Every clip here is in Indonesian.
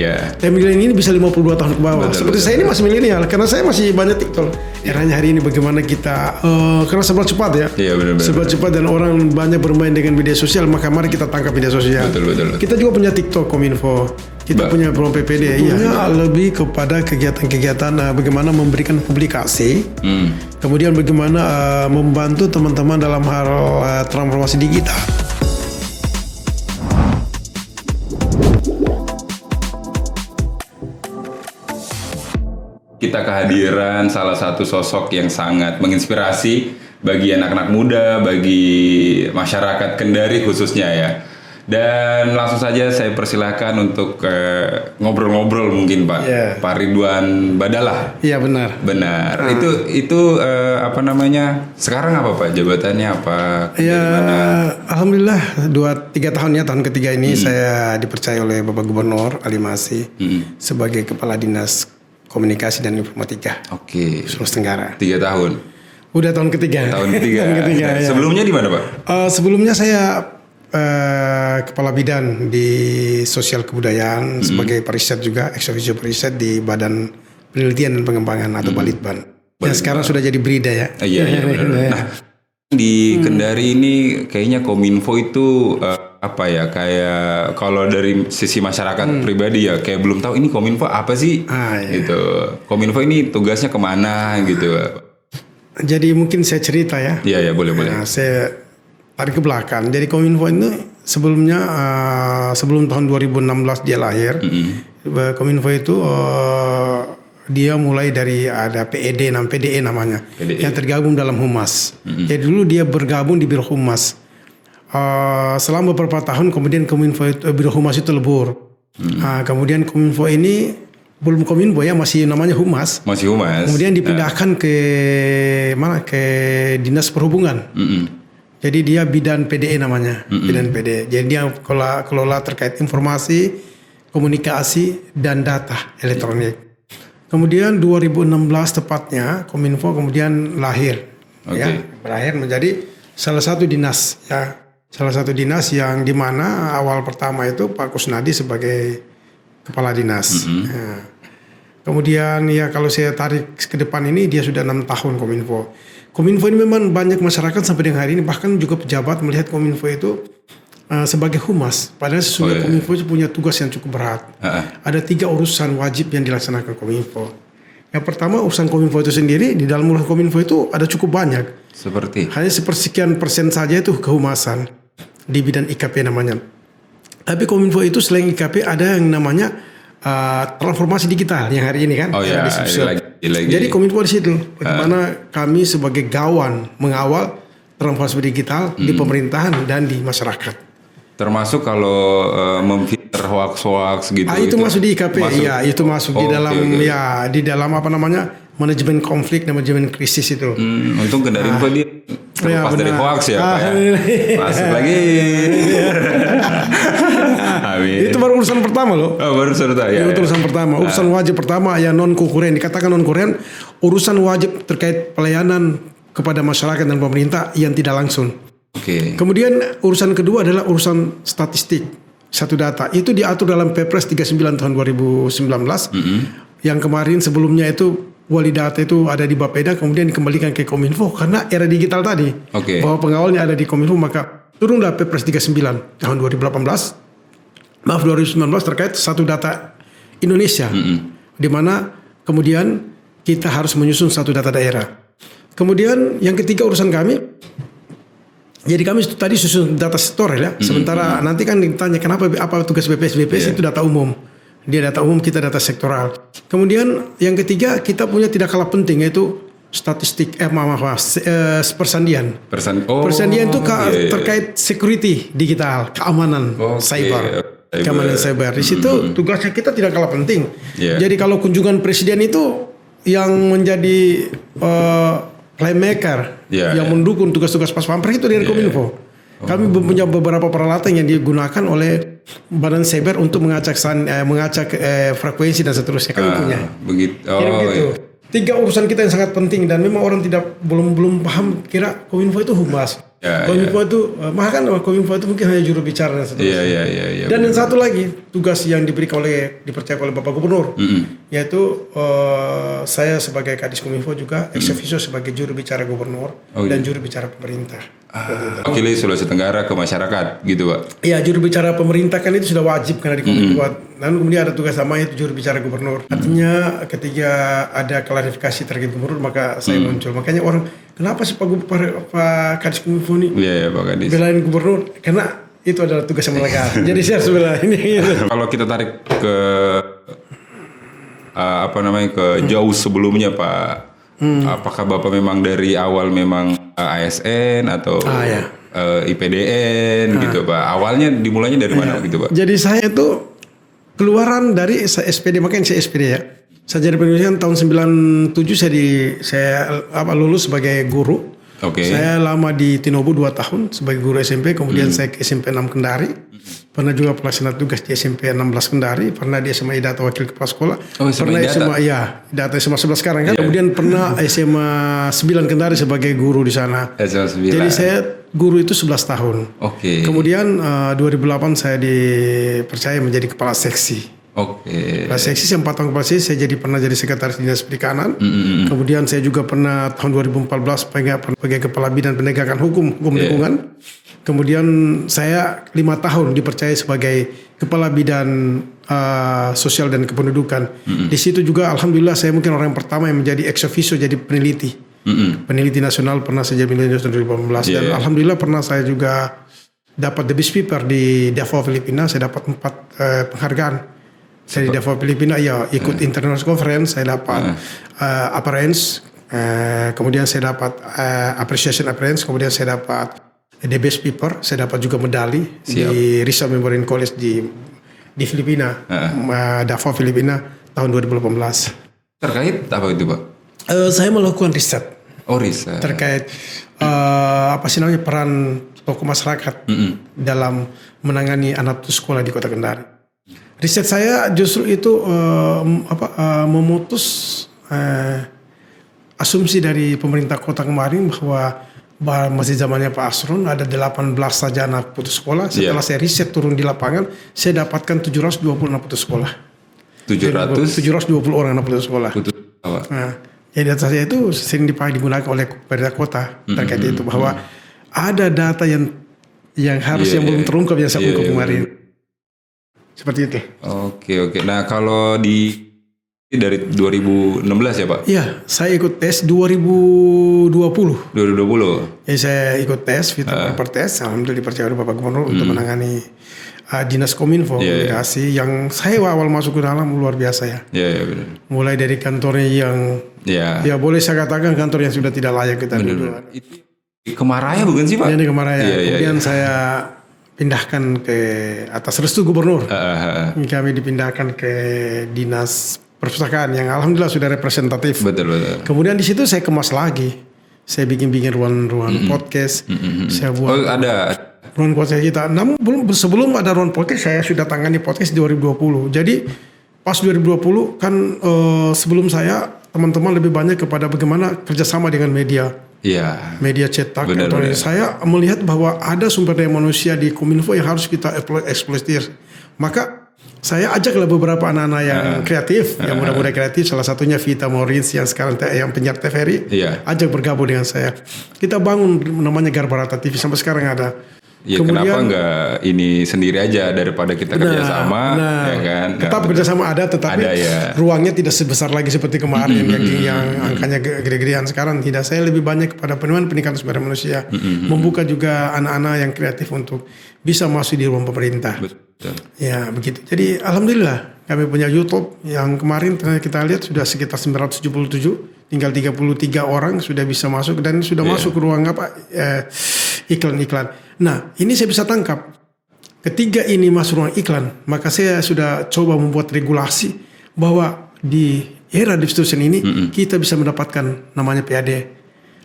Ya. Yang milenial ini bisa 52 tahun ke bawah. Betul, Seperti betul. saya ini masih milenial karena saya masih banyak TikTok. Eranya hari ini bagaimana kita karena serba cepat ya. Iya, benar-benar. Serba cepat dan orang banyak bermain dengan media sosial, maka mari kita tangkap media sosial. Betul. Kita juga punya TikTok Kominfo. Kita punya Pro PPD. Iya, lebih kepada kegiatan-kegiatan bagaimana memberikan publikasi. Kemudian bagaimana membantu teman-teman dalam hal transformasi digital. Kita kehadiran salah satu sosok yang sangat menginspirasi bagi anak-anak muda, bagi masyarakat Kendari khususnya ya. Dan langsung saja saya persilahkan untuk ngobrol-ngobrol mungkin Pak. Yeah. Pak Ridwan Badalah. Iya benar. Benar. Itu apa namanya? Sekarang apa Pak? Jabatannya apa? Ya, alhamdulillah 2-3 tahun ya, tahun ketiga ini saya dipercaya oleh Bapak Gubernur Ali Masih sebagai Kepala Dinas Komunikasi dan Informatika. Oke. Sulawesi Tenggara. 3 tahun. Udah tahun ketiga. Tahun ketiga. Tahun ketiga, ya. Sebelumnya di mana Pak? Sebelumnya saya Kepala Bidan di Sosial Kebudayaan sebagai periset juga, ex officio periset di Badan Penelitian dan Pengembangan atau Balitban. Yang sekarang sudah jadi Brida ya. Iya benar. Nah, di Kendari ini kayaknya Kominfo itu apa ya, kayak kalau dari sisi masyarakat pribadi ya kayak belum tahu ini Kominfo apa sih gitu. Kominfo ini tugasnya kemana gitu. Jadi mungkin saya cerita ya. Iya boleh. Nah, saya tarik ke belakang. Jadi Kominfo ini sebelumnya sebelum tahun 2016 dia lahir. Kominfo itu dia mulai dari ada PED, PDE namanya, yang tergabung dalam Humas. Jadi dulu dia bergabung di Biro Humas. Selama beberapa tahun kemudian Kominfo itu, Biro Humas itu lebur. Kemudian Kominfo ini belum Kominfo ya, masih namanya Humas. Masih Humas. Kemudian dipindahkan ke mana? Ke Dinas Perhubungan. Jadi dia Bidan PDE namanya, Bidan PDE. Jadi dia kelola terkait informasi, komunikasi dan data elektronik. Kemudian 2016 tepatnya Kominfo kemudian lahir, ya, berakhir menjadi salah satu dinas ya. Salah satu dinas yang dimana awal pertama itu Pak Kusnadi sebagai kepala dinas. Ya. Kemudian ya kalau saya tarik ke depan ini dia sudah 6 tahun Kominfo. Kominfo ini memang banyak masyarakat sampai dengan hari ini, bahkan juga pejabat melihat Kominfo itu sebagai humas. Padahal sesungguhnya Kominfo itu punya tugas yang cukup berat. Ada 3 urusan wajib yang dilaksanakan Kominfo. Yang pertama urusan Kominfo itu sendiri, di dalam urusan Kominfo itu ada cukup banyak. Seperti? Hanya sepersekian persen saja itu kehumasan di bidang IKP namanya. Tapi Kominfo itu selain IKP ada yang namanya transformasi digital yang hari ini kan. Lagi. Jadi Kominfo di situ bagaimana kami sebagai gawan mengawal transformasi digital di pemerintahan dan di masyarakat. Termasuk kalau memfilter hoax gitu. Itu masuk di IKP. Iya, itu masuk di dalam ya di dalam apa namanya? Manajemen konflik dan manajemen krisis itu. Untung Kendari Info dia terlepas dari hoax ya, Pak ya. Masuk lagi. Itu baru urusan pertama loh. Baru urusan ya. Itu urusan pertama. Urusan wajib pertama ya non konkuren. Dikatakan non konkuren, urusan wajib terkait pelayanan kepada masyarakat dan pemerintah yang tidak langsung. Kemudian urusan kedua adalah urusan statistik, satu data. Itu diatur dalam Perpres 39 tahun 2019. Yang kemarin sebelumnya itu wali data itu ada di Bapeda, kemudian dikembalikan ke Kominfo karena era digital tadi. Bahwa pengawalnya ada di Kominfo, maka turunlah Perpres 39 tahun 2019 terkait satu data Indonesia. Di mana kemudian kita harus menyusun satu data daerah. Kemudian yang ketiga urusan kami, jadi kami tadi susun data store ya. Sementara nanti kan ditanya kenapa apa tugas BPS itu data umum. Dia data umum, kita data sektoral. Kemudian yang ketiga kita punya tidak kalah penting yaitu statistik persandian. Persandian itu terkait security digital, keamanan cyber. Keamanan cyber. Di situ tugasnya kita tidak kalah penting. Jadi kalau kunjungan presiden itu yang menjadi playmaker yang mendukung tugas-tugas pas pampres itu dari Kominfo. Kami punya beberapa peralatan yang digunakan oleh Badan Cyber untuk mengacak frekuensi dan seterusnya. Kami punya. Begitu. 3 urusan kita yang sangat penting dan memang orang belum paham kira Kominfo itu humas. Kominfo itu, maka kan Kominfo itu mungkin hanya juru bicara dan seterusnya. Iya. Dan yang satu lagi tugas yang dipercaya oleh Bapak Gubernur, yaitu saya sebagai Kadis Kominfo juga ex officio sebagai juru bicara Gubernur dan juru bicara pemerintah. Wakili Sulawesi Tenggara ke masyarakat, gitu Pak? Iya, juru bicara pemerintah kan itu sudah wajib karena di Kominfo. Lalu kemudian ada tugas sama itu juru bicara Gubernur. Artinya ketika ada klarifikasi terkait Gubernur maka saya muncul. Makanya orang, kenapa sih Pak Kadis Kominfo ini Pak Kadis belain Gubernur? Karena itu adalah tugas yang melekat. Jadi saya harus bela ini. Gitu. Kalau kita tarik ke ke jauh sebelumnya Pak, apakah Bapak memang dari awal memang ASN atau IPDN gitu Pak? Awalnya dimulainya dari mana gitu Pak? Jadi saya itu keluaran dari SPD, makanya saya SPD ya. Saya jadi pendidikan tahun 97 saya lulus sebagai guru. Saya lama di Tinobu 2 tahun sebagai guru SMP, kemudian saya ke SMP 6 Kendari. Pernah juga pelaksana tugas di SMP 16 Kendari, pernah di SMA Idata wakil kepala sekolah. Pernah SMA Idata SMA 11 sekarang kan. Kemudian pernah SMA 9 Kendari sebagai guru di sana. Jadi saya guru itu 11 tahun. Kemudian 2008 saya dipercaya menjadi kepala seksi. Kepala seksi, 4 tahun kepala seksi, saya pernah jadi sekretaris dinas perikanan. Kemudian saya juga pernah tahun 2014 sebagai kepala bidang penegakan hukum lingkungan. Kemudian saya 5 tahun dipercaya sebagai kepala bidang sosial dan kependudukan. Di situ juga alhamdulillah saya mungkin orang yang pertama yang menjadi ex officio jadi peneliti. Peneliti nasional pernah saya jadi peneliti nasional 2018 dan alhamdulillah pernah saya juga dapat the best paper di Davao Filipina. Saya dapat 4 penghargaan. Saya di Davao Filipina ikut international conference, saya dapat appearance, kemudian saya dapat appreciation appearance, kemudian saya dapat the best paper, saya dapat juga medali di Rizal Memorial College di Filipina, Davao Filipina tahun 2018. Terkait apa itu Pak? Saya melakukan riset. Riset. Terkait peran tokoh masyarakat dalam menangani anak putus sekolah di Kota Kendari. Riset saya justru itu memutus asumsi dari pemerintah kota kemarin bahwa masih zamannya Pak Asron ada 18 saja anak putus sekolah. Setelah saya riset turun di lapangan, saya dapatkan 720 anak putus sekolah. 720 orang anak putus sekolah. Jadi data saya itu sering digunakan oleh pemerintah kota terkait itu bahwa ada data yang yang belum terungkap yang saya ungkap kemarin. Seperti itu. Oke. Nah kalau dari 2016 ya Pak? Iya, saya ikut tes 2020. 2020. Ya, saya ikut tes, fit and proper test. Alhamdulillah dipercaya oleh Bapak Gubernur untuk menangani Dinas Kominfo komunikasi yang saya awal masuk ke dalam luar biasa ya. Iya benar. Mulai dari kantornya yang ya boleh saya katakan kantor yang sudah tidak layak kita duduk. Itu Kemaraya bukan sih Pak? Ini Kemaraya. Kemudian saya pindahkan ke atas restu Gubernur. Kami dipindahkan ke Dinas Perpustakaan yang alhamdulillah sudah representatif. Betul. Kemudian di situ saya kemas lagi. Saya bikin ruang podcast. Saya buat ada ruang podcast kita. Namun sebelum ada ruang podcast saya sudah tangani podcast 2020. Jadi pas 2020 kan sebelum saya teman-teman lebih banyak kepada bagaimana kerjasama dengan media. Iya. Media cetak. Benar. Saya melihat bahwa ada sumber daya manusia di Kominfo yang harus kita eksploitir. Maka saya ajaklah beberapa anak-anak yang kreatif, yang muda-muda kreatif. Salah satunya Vita Maurins yang sekarang yang penyiar TVRI. Ajak bergabung dengan saya. Kita bangun namanya Garbarata TV sampai sekarang ada. Ya, kemudian, kenapa nggak ini sendiri aja daripada kita kerjasama, ya kan? Tetap kerjasama ada, tetapi ruangnya tidak sebesar lagi seperti kemarin yang angkanya gede-gedean. Sekarang tidak. Saya lebih banyak kepada peningkatan sumber daya manusia, membuka juga anak-anak yang kreatif untuk bisa masuk di ruang pemerintah. Betul. Ya begitu. Jadi alhamdulillah kami punya YouTube yang kemarin kita lihat sudah sekitar 977, tinggal 33 orang sudah bisa masuk dan sudah masuk ke ruang iklan-iklan. Nah, ini saya bisa tangkap. Ketika ini masuk ruang iklan, maka saya sudah coba membuat regulasi bahwa di era distribution ini kita bisa mendapatkan namanya PAD.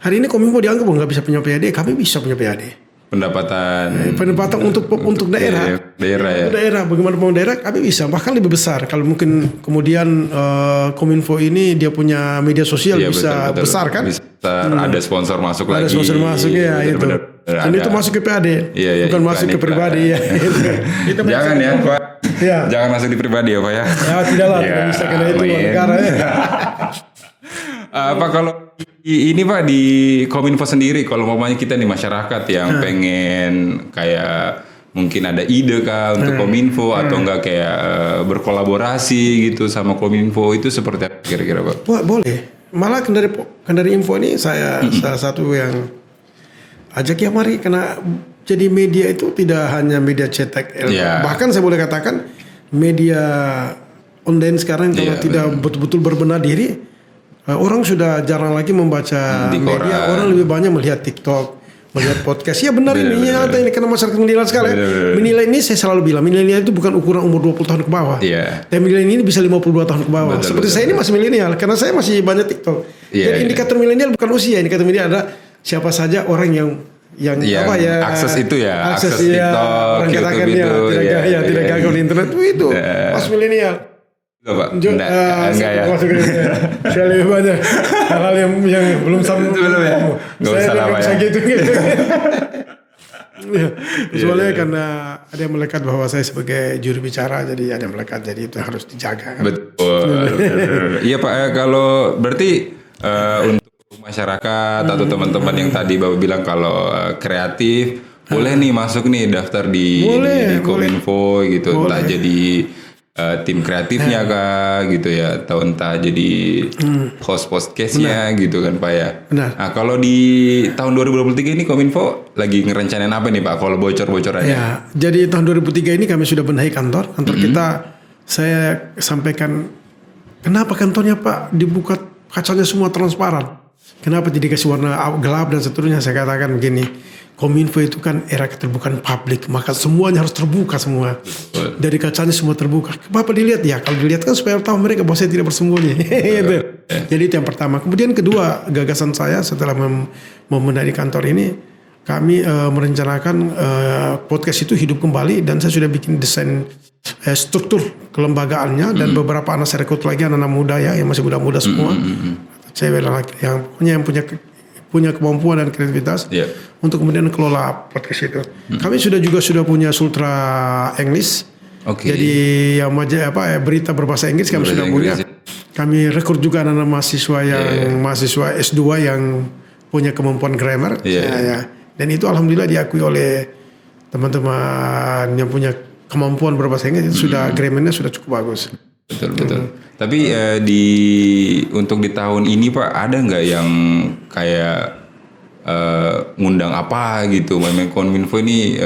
Hari ini Kominfo dianggap nggak bisa punya PAD, kami bisa punya PAD. Pendapatan untuk daerah. Daerah, bagaimana mau daerah kami bisa bahkan lebih besar. Kalau mungkin kemudian Kominfo ini dia punya media sosial bisa betul. Besar kan? Besar, ada sponsor masuk lagi. Ada sponsor masuk ya itu. Dan itu masuk ke PAD, bukan masuk ke pribadi ya. Itu jangan ya Pak. Ya. Jangan masuk di pribadi ya Pak ya. Ya tidaklah, tidak bisa karena itu negara ya. Pak kalau ini Pak di Kominfo sendiri, kalau umpamanya kita nih masyarakat yang pengen kayak mungkin ada ide kah untuk Kominfo atau enggak kayak berkolaborasi gitu sama Kominfo, itu seperti apa kira-kira Pak? Boleh. Malah Kendari Info ini saya salah satu yang ajak ya mari, karena jadi media itu tidak hanya media cetak, bahkan saya boleh katakan media online sekarang kalau tidak betul-betul berbenah diri, orang sudah jarang lagi membaca media, orang lebih banyak melihat TikTok, melihat podcast. Ya benar ini karena masyarakat menilai sekali. Menilai ini saya selalu bilang, milenial itu bukan ukuran umur 20 tahun ke bawah. Dan milenial ini bisa 52 tahun ke bawah. Seperti saya ini masih milenial karena saya masih banyak TikTok. Jadi indikator milenial bukan usia, indikator milenial adalah siapa saja orang yang akses itu akses TikTok, orang katakan YouTube itu tidak gagal di internet itu pas milenial. Pak. Enggak ya. Saya lebih banyak hal-hal yang belum sampai. Belum ya. Enggak usah lah Pak ya. Gitu. Soalnya karena ada yang melekat bahwa saya sebagai juru bicara, jadi ada yang melekat, jadi itu harus dijaga. Betul. Iya Pak, kalau berarti untuk masyarakat atau teman-teman yang tadi Bapak bilang kalau kreatif boleh nih masuk nih daftar di Kominfo gitu, entah jadi tim kreatifnya kah gitu ya, atau entah jadi host podcastnya gitu kan Pak ya. Nah kalau di tahun 2023 ini Kominfo lagi ngerencanain apa nih Pak, kalau bocor-bocorannya? Ya, jadi tahun 2003 ini kami sudah benahi kantor kita. Saya sampaikan kenapa kantornya Pak dibuka kacanya semua transparan, kenapa jadi kasih warna gelap dan seterusnya. Saya katakan begini, Kominfo itu kan era keterbukaan publik, maka semuanya harus terbuka semua. Dari kacanya semua terbuka. Bapak dilihat ya, kalau dilihat kan supaya tahu mereka bahwa saya tidak bersembunyi. Jadi itu yang pertama. Kemudian kedua, gagasan saya setelah membenahi kantor ini, kami merencanakan podcast itu hidup kembali, dan saya sudah bikin desain struktur kelembagaannya, dan beberapa anak saya rekrut lagi, anak-anak muda ya, yang masih muda-muda semua. Cewek laki yang punya kemampuan dan kreativitas untuk kemudian kelola podcast itu. Kami sudah punya Sultra English. Jadi yang berita berbahasa Inggris kami sudah punya. Kami rekrut juga anak-anak mahasiswa yang mahasiswa S2 yang punya kemampuan grammar. Dan itu alhamdulillah diakui oleh teman-teman yang punya kemampuan berbahasa Inggris. Itu sudah grammarnya sudah cukup bagus. Betul. Tapi untuk di tahun ini Pak, ada nggak yang kayak ngundang apa gitu, memang Kominfo ini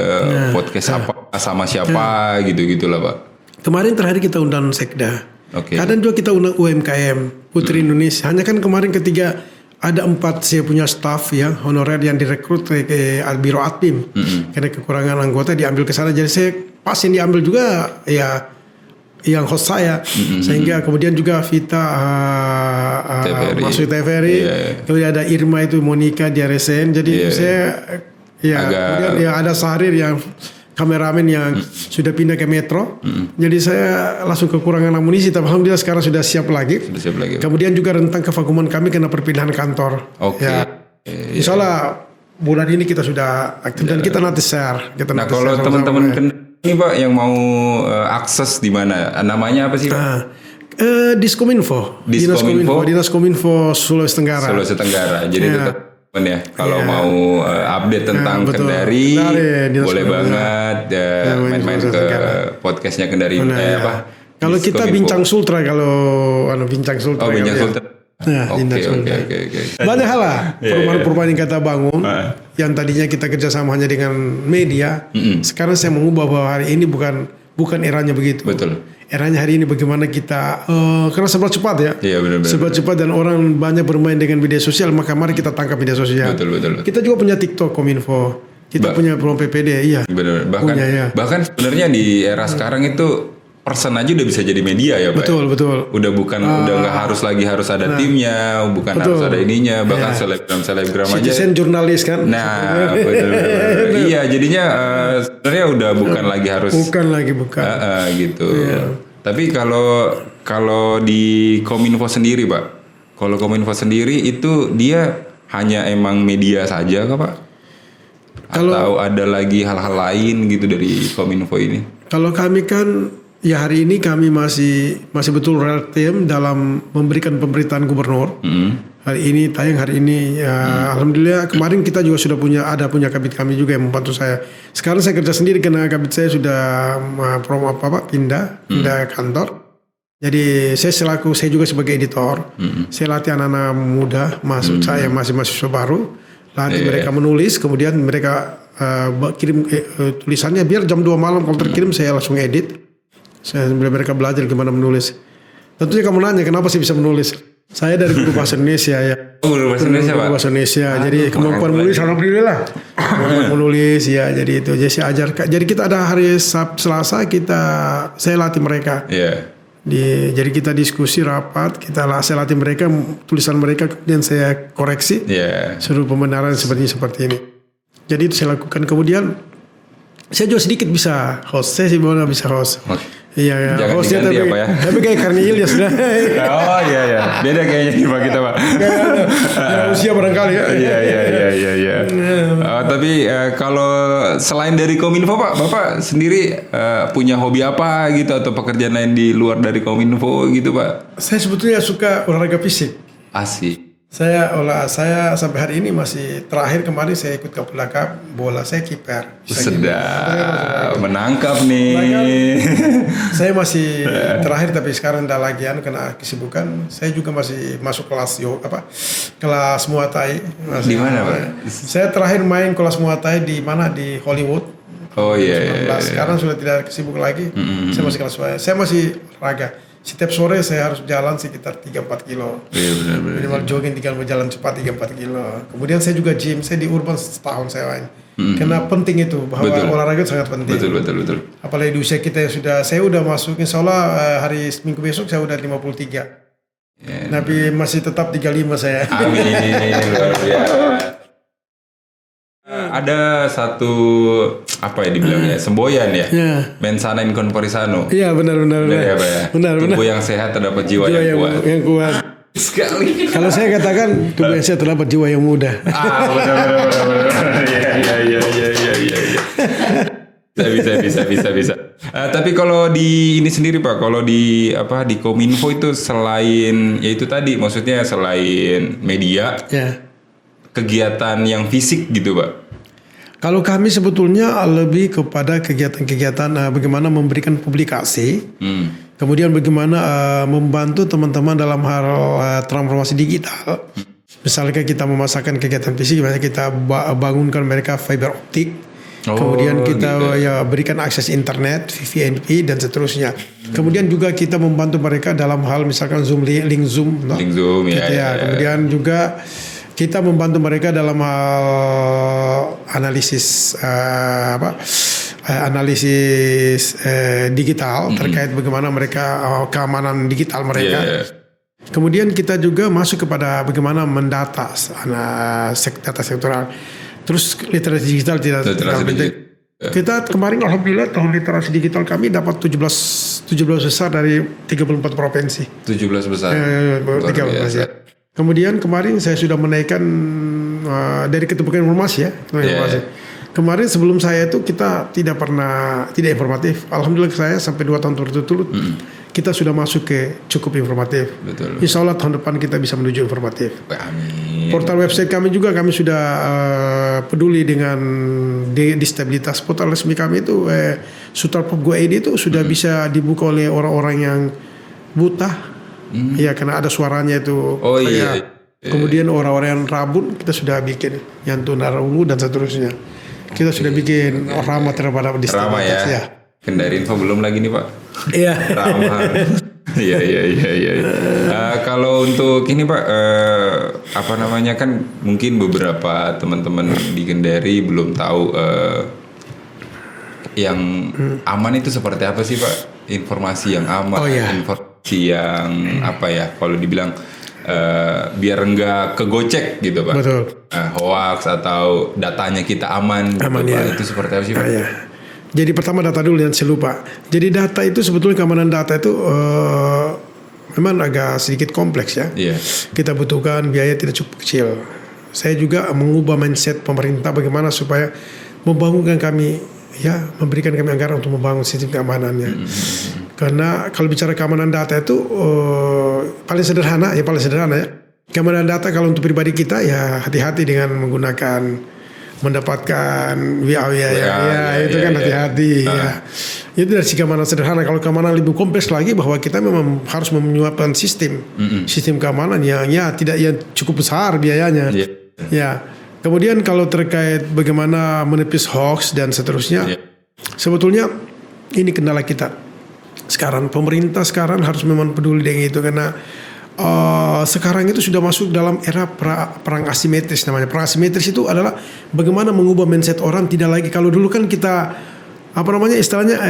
podcast apa sama siapa gitu lah Pak? Kemarin terakhir kita undang Sekda. Kadang juga kita undang UMKM Putri Indonesia. Hanya kan kemarin ketiga ada 4 saya punya staff ya honorer yang direkrut ke Biro Admin. Karena kekurangan anggota diambil ke sana. Jadi saya pas yang diambil juga ya yang host saya, sehingga kemudian juga Vita masuk TVRI, kemudian ada Irma itu Monica di RSN, jadi saya kemudian ada Sahrir yang kameramen yang sudah pindah ke Metro, jadi saya langsung kekurangan amunisi, tapi alhamdulillah sekarang sudah siap lagi. Kemudian juga rentang kevakuman kami karena perpindahan kantor. Insya Allah bulan ini kita sudah aktif dan kita nanti share. Nah kalau teman-teman ini Pak yang mau akses di mana? Namanya apa sih Pak? Diskominfo. Dinas Kominfo Sulawesi Tenggara. Jadi teman-teman ya kalau mau update tentang Kendari, boleh banget main-main ke podcastnya Kendari. Kalau kita Bincang Sultra, Bincang Sultra. Bincang Sultra. Oke. Banyak hal lah perubahan-perubahan yang kita bangun yang tadinya kita kerjasama hanya dengan media. Sekarang saya mengubah bahwa hari ini bukan eranya begitu. Betul. Eranya hari ini bagaimana kita karena serba cepat ya. Benar. Serba cepat dan orang banyak bermain dengan media sosial, maka mari kita tangkap media sosial. Betul. Kita juga punya TikTok Kominfo. Kita punya program PPD, Benar. Bahkan sebenarnya di era sekarang itu person aja udah bisa jadi media ya Pak. Betul. Udah nggak harus ada timnya, harus ada ininya, bahkan selebgram aja. Citizen jurnalis kan. Nah, betul. Iya, jadinya sebenarnya udah bukan lagi harus. Bukan. Gitu. Tapi kalau di Kominfo sendiri Pak, itu dia hanya emang media saja kah Pak? Atau ada lagi hal-hal lain gitu dari Kominfo ini? Kalau kami kan ya hari ini kami masih betul real time dalam memberikan pemerintahan gubernur. Hari ini tayang hari ini ya, alhamdulillah kemarin kita juga sudah punya kabit kami juga yang membantu saya. Sekarang saya kerja sendiri karena kabit saya sudah pindah kantor. Jadi saya juga sebagai editor. Saya latih anak-anak muda, maksud saya masih mahasiswa baru. Latih mereka menulis, kemudian mereka kirim tulisannya biar jam 2 malam kalau terkirim saya langsung edit. Saya mereka belajar gimana menulis. Tentunya kamu nanya kenapa sih bisa menulis? Saya dari guru bahasa Indonesia ya. Guru bahasa Indonesia, Pak. Bahasa Indonesia. Jadi kemampuan menulis alhamdulillah. Kemampuan menulis ya, jadi itu. Jadi saya ajarkan. Jadi kita ada hari Selasa saya latih mereka. Jadi kita diskusi rapat, saya latih mereka tulisan mereka, kemudian saya koreksi, suruh pembenaran seperti ini. Jadi itu saya lakukan. Kemudian saya juga sedikit bisa host, saya sih bisa host. Iya, hostnya tapi kayak Karni Ilyas sudah. Oh iya, beda kayaknya nih Pak kita Pak. Usia barangkali ya. Iya. Tapi kalau selain dari Kominfo Pak, Bapak sendiri punya hobi apa gitu atau pekerjaan lain di luar dari Kominfo gitu Pak? Saya sebetulnya suka olahraga fisik. Asik. Saya sampai hari ini masih terakhir kemarin saya ikut Kapolda Cup bola, saya kiper. Sedap menangkap nih. Saya masih terakhir tapi sekarang udah lagi kena kesibukan. Saya juga masih masuk kelas Muay Thai. Di mana Pak? Saya terakhir main kelas Muay Thai di Hollywood. Oh iya. Sekarang sudah tidak kesibuk lagi. Saya masih kelas Muay. Saya masih raga. Setiap sore saya harus jalan sekitar 3-4 kilo. Iya benar. Minimal jogging, tinggal berjalan cepat 3-4 kilo. Kemudian saya juga gym. Saya di Urban setahun saya main. Karena penting itu, bahwa olahraga itu sangat penting. Betul. Apalagi di usia kita yang saya udah masuk, insya Allah hari minggu besok saya udah 53. Tapi masih tetap 35 saya. Amin, luar biasa. Ada satu dibilangnya semboyan ya, mensana in corpore sano. Iya benar. Ya, Pak, ya? Benar. Tubuh yang sehat terdapat jiwa yang kuat. Yang kuat. Sekali. Kalau saya katakan tubuh yang sehat terdapat jiwa yang muda. Benar. Iya. Bisa. Tapi kalau di ini sendiri Pak, kalau di Kominfo itu selain yaitu tadi, maksudnya selain media. Kegiatan yang fisik gitu Pak? Kalau kami sebetulnya lebih kepada kegiatan-kegiatan bagaimana memberikan publikasi, kemudian bagaimana membantu teman-teman dalam hal transformasi digital. Misalnya kita memasarkan kegiatan fisik, misalnya kita bangunkan mereka fiber optik, kemudian kita berikan akses internet, VPN dan seterusnya. Kemudian juga kita membantu mereka dalam hal misalkan link Zoom. Kemudian juga kita membantu mereka dalam hal analisis digital terkait bagaimana mereka keamanan digital mereka. Kemudian kita juga masuk kepada bagaimana mendata data sektoral. Terus literasi digital tidak penting. Kita kemarin alhamdulillah tahun literasi digital kami dapat 17 besar dari 34 provinsi. 17 besar. 13 Kemudian kemarin saya sudah menaikkan dari keterbukaan informasi ya. Kemarin sebelum saya itu kita tidak informatif. Alhamdulillah saya sampai 2 tahun berturut-turut kita sudah masuk ke cukup informatif. Betul. Insya Allah tahun depan kita bisa menuju informatif. Amin. Portal website kami sudah peduli dengan disabilitas. Portal resmi kami itu sutarpop.go.id itu sudah bisa dibuka oleh orang-orang yang buta. Iya, karena ada suaranya itu. Kemudian orang-orang yang rabun kita sudah bikin, yang tunarungu dan seterusnya. Kita sudah bikin ramah terhadap disabilitas ya. Kendari info belum lagi nih Pak. Iya. Ramah. Iya. Kalau untuk ini Pak, kan mungkin beberapa teman-teman di Kendari belum tahu yang aman itu seperti apa sih Pak? Informasi yang aman, yang kalau dibilang biar enggak kegocek gitu Pak. Betul. Hoax atau datanya kita aman gitu, Pak. Itu seperti apa sih Pak? Jadi pertama data dulu yang saya lupa. Jadi data itu sebetulnya keamanan data itu memang agak sedikit kompleks ya. Kita butuhkan biaya tidak cukup kecil. Saya juga mengubah mindset pemerintah bagaimana supaya membangunkan kami, ya, memberikan kami anggaran untuk membangun sistem keamanannya. Karena kalau bicara keamanan data itu paling sederhana ya. Keamanan data kalau untuk pribadi kita ya hati-hati dengan mendapatkan WA itu kan hati-hati ya. Itu dari segi keamanan sederhana. Kalau keamanan lebih kompleks lagi, bahwa kita memang harus menyiapkan sistem keamanan yang cukup besar biayanya. Ya. Kemudian kalau terkait bagaimana menepis hoax dan seterusnya, sebetulnya ini kendala kita. Sekarang pemerintah harus memang peduli dengan itu, karena sekarang itu sudah masuk dalam era perang asimetris namanya. Perang asimetris itu adalah bagaimana mengubah mindset orang. Tidak lagi kalau dulu kan kita istilahnya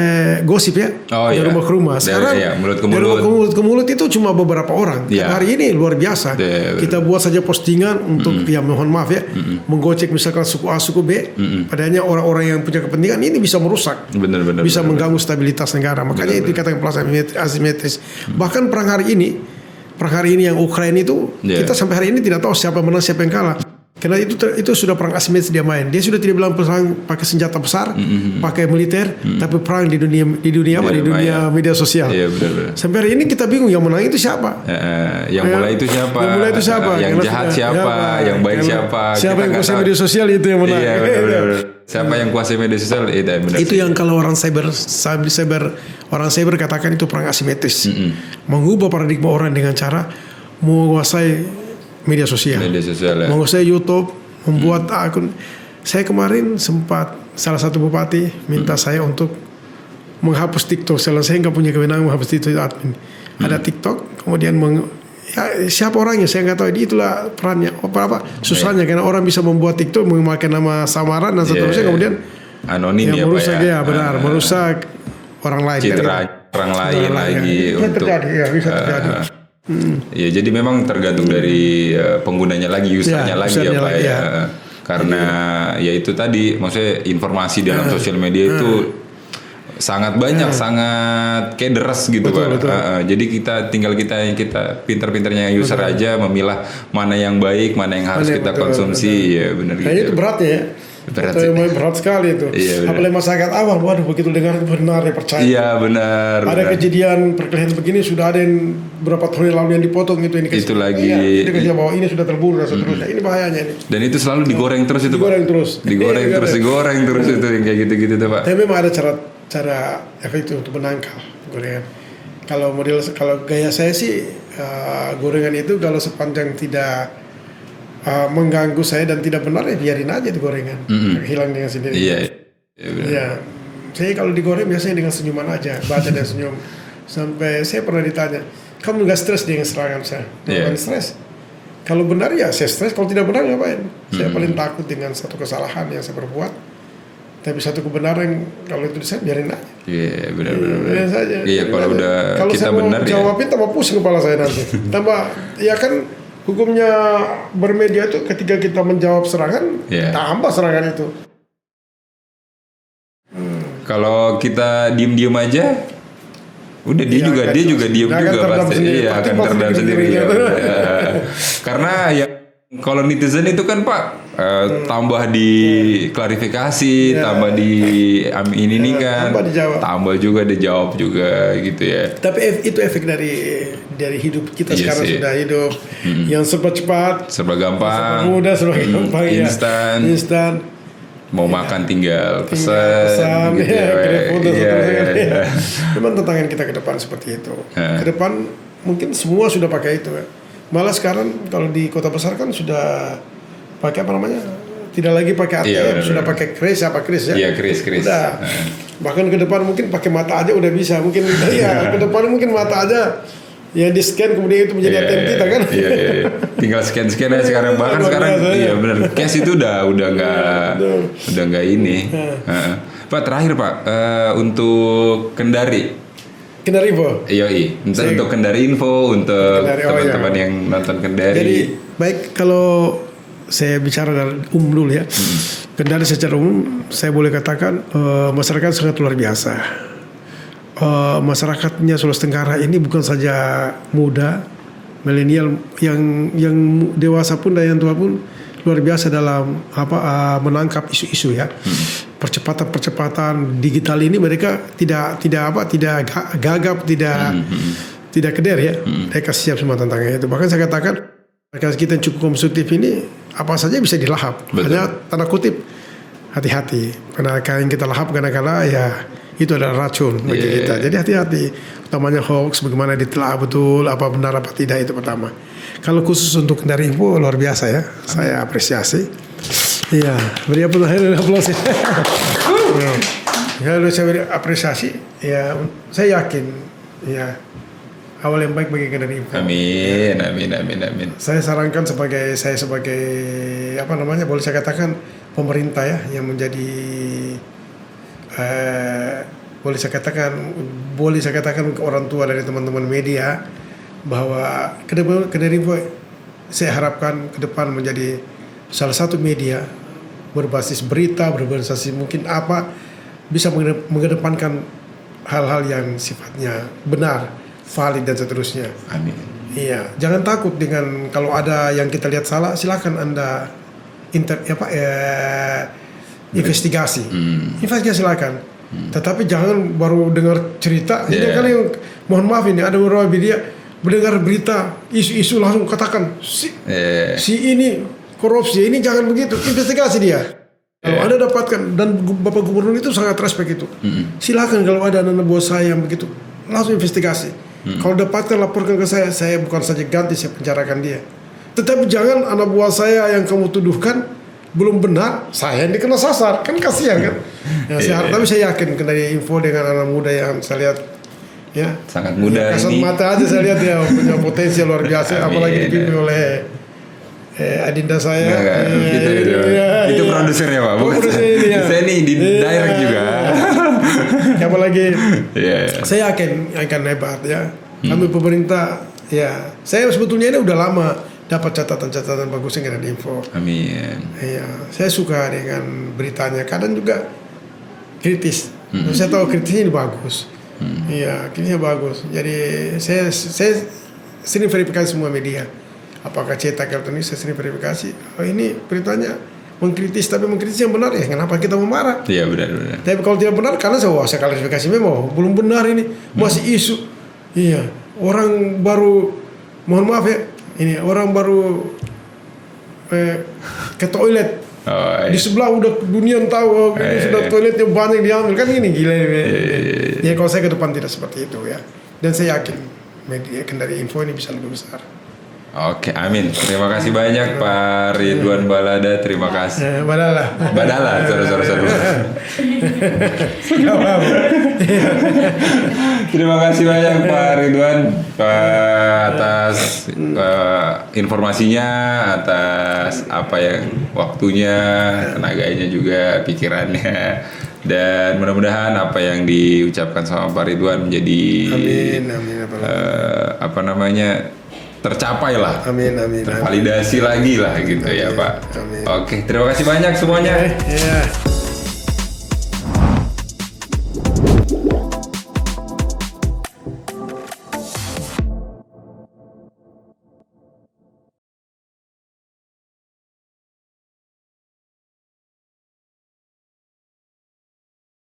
gosip ya, dari rumah ke rumah. Sekarang mulut ke mulut itu cuma beberapa orang. Hari ini luar biasa. Kita buat saja postingan untuk mohon maaf ya, menggocek misalkan suku A suku B. Padahal orang-orang yang punya kepentingan ini bisa merusak, bisa mengganggu stabilitas negara. Makanya itu dikatakan perang asimetris. Bahkan perang hari ini yang Ukraina itu, kita sampai hari ini tidak tahu siapa menang siapa yang kalah. Karena itu sudah perang asimetris dia main. Dia sudah tidak bilang perang pakai senjata besar, pakai militer, tapi perang di dunia media sosial. Benar. Sampai hari ini kita bingung yang menang itu siapa. Yang mulai itu siapa? Yang jahat siapa? Yang baik siapa? Siapa yang kuasai media sosial itu yang menang. Benar. Siapa yang kuasai media sosial itu benar. Itu yang kalau orang cyber katakan itu perang asimetris. Mengubah paradigma orang dengan cara menguasai media sosial ya. Menguasai YouTube, membuat akun. Saya kemarin sempat salah satu bupati minta saya untuk menghapus TikTok. Saya nggak punya kewenangan menghapus TikTok admin. Ada TikTok, kemudian siapa orangnya saya nggak tahu. Itulah perannya. Susahnya karena orang bisa membuat TikTok memakai nama samaran dan seterusnya, kemudian anonim merusak merusak orang lain. Citra orang lain lagi. Bisa terjadi. Ya, jadi memang tergantung dari penggunanya lagi, usernya lagi ya Pak ya. Karena ya itu tadi, maksudnya informasi dalam sosial media itu sangat banyak, sangat kayak deras gitu Pak. Jadi kita pintar-pintarnya user aja memilah mana yang baik, mana yang harus kita konsumsi. Ya benar gitu. Itu beratnya ya. Berat sekali itu. Apalagi masyarakat awam, waduh begitu dengar itu benar ya percaya. Iya benar. Ada kejadian perkelahian begini, sudah ada yang berapa tahun yang lalu yang dipotong itu lagi. Dia bahwa ini sudah terburu dan seterusnya. Ini bahayanya ini. Dan itu selalu digoreng terus itu. Digoreng terus itu yang kayak gitu Pak. Tapi memang ada cara efektif untuk menangkal gorengan. Kalau gaya saya sih gorengan itu kalau sepanjang tidak mengganggu saya dan tidak benar ya biarin aja itu gorengan, hilang dengan sendiri. Iya. Saya kalau digoreng biasanya dengan senyuman aja, baca dan senyum. Sampai saya pernah ditanya, kamu nggak stres dengan serangan saya? Bukan stres. Kalau benar ya saya stres, kalau tidak benar ngapain? Saya paling takut dengan satu kesalahan yang saya perbuat. Tapi satu kebenaran kalau itu saya biarin aja. Iya benar. Biarin saja. Iya kalau udah kita benar ya. Kalau saya mau jawabin tambah pusing kepala saya nanti. Ya kan. Hukumnya bermedia itu ketika kita menjawab serangan, tambah serangan itu. Kalau kita diem aja, udah dia juga diem juga pasti. Iya akan terdam sendiri. Karena ya kalau netizen itu kan Pak tambah di klarifikasi, tambah di ini kan, tambah juga dijawab juga gitu ya. Tapi itu efek dari hidup kita sekarang sih. Sudah hidup yang serba cepat, serba gampang, serba mudah, serba gampang, instan. Mau makan tinggal pesan gitu ya. Memang tantangan kita ke depan seperti itu. Ke depan mungkin semua sudah pakai itu ya. Malah sekarang kalau di kota besar kan sudah pakai tidak lagi pakai ATM, sudah pakai kris ya. Iya kris. Udah. Bahkan ke depan mungkin pakai mata aja udah bisa. Mungkin ke depan mungkin mata aja ya di scan kemudian itu menjadi ATM kita kan. Iya. Tinggal scan aja sekarang. Bahkan sekarang iya benar. Cash itu udah nggak ini. Pak terakhir Pak untuk Kendari Info. Untuk Kendari Info untuk teman-teman yang nonton Kendari. Jadi baik kalau saya bicara dari dulu ya. Kendari secara umum saya boleh katakan masyarakat sangat luar biasa. Masyarakatnya Sulawesi Tenggara ini bukan saja muda, milenial, yang dewasa pun dan yang tua pun luar biasa dalam menangkap isu-isu ya. Percepatan digital ini mereka tidak gagap, tidak keder ya. Mereka siap semua tantangannya itu. Bahkan saya katakan mereka kita yang cukup konstruktif ini apa saja bisa dilahap. Hanya tanda kutip hati-hati. Karena yang kita lahap kadang-kadang ya itu adalah racun bagi kita. Jadi hati-hati. Utamanya hoax, bagaimana ditelaah betul, apa benar apa tidak, itu pertama. Kalau khusus untuk Kendari Info luar biasa ya. Saya apresiasi. Iya, beri aplaus ya. Kalau saya beri apresiasi, ya saya yakin ya awal yang baik bagi Kendari Info. Amin. Saya sarankan sebagai boleh saya katakan pemerintah ya yang menjadi boleh saya katakan ke orang tua dari teman-teman media bahwa Kendari Info saya harapkan ke depan menjadi salah satu media berbasis berita, berbasis mungkin bisa mengedepankan hal-hal yang sifatnya benar, valid dan seterusnya. Amin. Iya, jangan takut dengan kalau ada yang kita lihat salah, silakan Anda investigasi. Investigasi silakan. Tetapi jangan baru dengar cerita. Ini kan yang mohon maaf ini ada beberapa media mendengar berita isu-isu langsung katakan si ini korupsi, ini jangan begitu. Investigasi dia. Kalau Anda dapatkan, dan Bapak Gubernur itu sangat respect itu. Silakan kalau ada anak buah saya yang begitu, langsung investigasi. Kalau dapatkan laporkan ke saya bukan saja ganti, saya penjarakan dia. Tetapi jangan anak buah saya yang kamu tuduhkan belum benar, saya yang dikena sasar, kan kasihan kan. Tapi saya yakin Kendari Info dengan anak muda yang saya lihat ya sangat muda kasat ini. mata aja saya lihat ya punya potensi luar biasa. Apalagi dipimpin oleh adinda saya. Itu produsernya Pak, bukan saya nih di direct juga. Apalagi saya yakin akan hebat ya. Kami pemerintah ya, saya sebetulnya ini udah lama dapat catatan-catatan bagusnya Kendari Info. Amin. Iya, saya suka dengan beritanya. Kadang juga kritis. Saya tahu kritisnya ini bagus. Iya, kritisnya bagus. Jadi saya sering verifikasi semua media. Apakah cetak elektronik, saya sering verifikasi. Oh, ini beritanya mengkritis, tapi mengkritis yang benar ya. Kenapa kita mau marah? Iya benar. Tapi kalau tidak benar, karena saya klarifikasi memang belum benar ini, masih isu. Iya, orang baru, mohon maaf ya, ini orang baru ke toilet. Di sebelah udah dunia tahu sudah toilet yang banyak diambil, kan ini gila. Ya kalau saya ke depan tidak seperti itu ya. Dan saya yakin media Kendari Info ini bisa lebih besar. Oke, amin. Terima kasih banyak Pak Ridwan Balada. Terima kasih. Badala. Sorry. Terima kasih banyak Pak Ridwan atas informasinya, atas waktunya, tenaganya juga, pikirannya. Dan mudah-mudahan apa yang diucapkan sama Pak Ridwan menjadi tercapai lah. Amin. Tervalidasi lagi lah gitu ya Pak. Amin. Oke, terima kasih banyak semuanya.